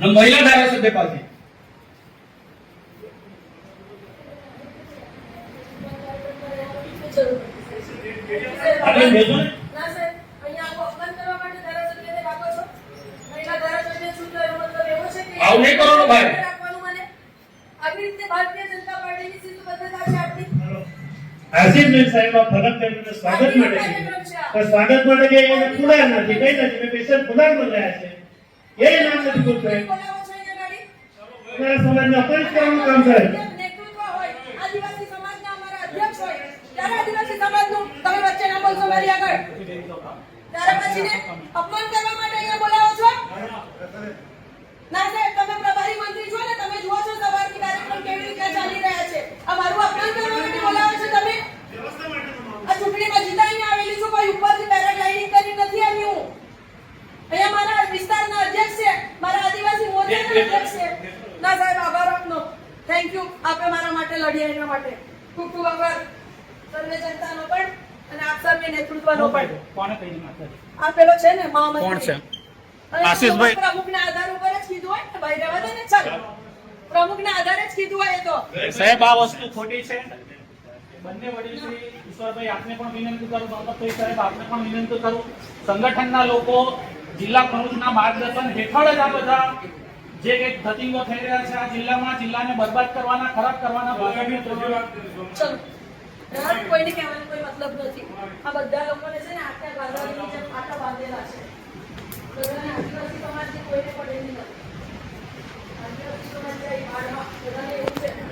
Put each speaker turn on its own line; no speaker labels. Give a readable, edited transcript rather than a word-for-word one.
महिला धारासभ्य पार्टी स्वागत समाज अपरित करવાનું કામ કરે
નેતૃત્વ હોય આદિવાસી સમાજના અમારા અધ્યક્ષ હોય ત્યારે આદિવાસી સમાજનું તમે વચ્ચે ના બોલશો મારી આગળ ત્યારે પછીને અપમાન કરવા માટે અહીંયા બોલાવો છો ના સાહેબ તમે પ્રભારી મંત્રી છો ને તમે જુઓ છો સવારથી કાર્યક્રમ કેવી રીતે ચાલી રહ્યા છે અમારું અપમાન કરવા માટે બોલાવો છો તમે આ ચૂંટણીમાં જીતાઈને આવેલી છું કોઈ ઉપરથી પેરાગ્લાઇડિંગ કરી નથી આવી હું અહીંયા મારા વિસ્તારના અધ્યક્ષ છે મારા આદિવાસી મોરચાના અધ્યક્ષ છે ના સાહેબ આભાર આપનો થેન્ક યુ આપે મારા માટે લડ્યા એના માટે ખૂબ ખૂબ આભાર સર્વે જનતાનો પણ અને આપ સર્વે નેતૃત્વનો પણ
કોને કહીને માતા
આ પેલો છે ને મહામંત્રી
કોણ છે
આશીષભાઈ પ્રમુખના આધાર ઉપર જ કીધું હોય ને ભાઈ રહેવા દે ને ચાલ પ્રમુખના આધારે જ કીધું હોય તો
સાહેબ આ વસ્તુ ખોટી છે બંને વડીલ શ્રી ઈશ્વરભાઈ આપને પણ વિનંતી કરું દોલતભાઈ સાહેબ આપને પણ વિનંતી કરું સંગઠનના લોકો જિલ્લા પ્રમુખના માર્ગદર્શન હેઠળ જ આ બધા જે કંઈક ધતિંગો થઈ રહ્યા છે આ જિલ્લાને બરબાદ કરવાના ખરાબ કરવાના ભાજપની
ચલો કોઈને કહેવાનો કોઈ મતલબ નથી આ બધા લોકોને છે ને આટલા ગાંધારીની જેમ આટલા બાંધેલા છે બધાને આદિવાસી સમાજની કોઈને પડેલી નથી આદિવાસી સમાજ જાય બધાને એવું છે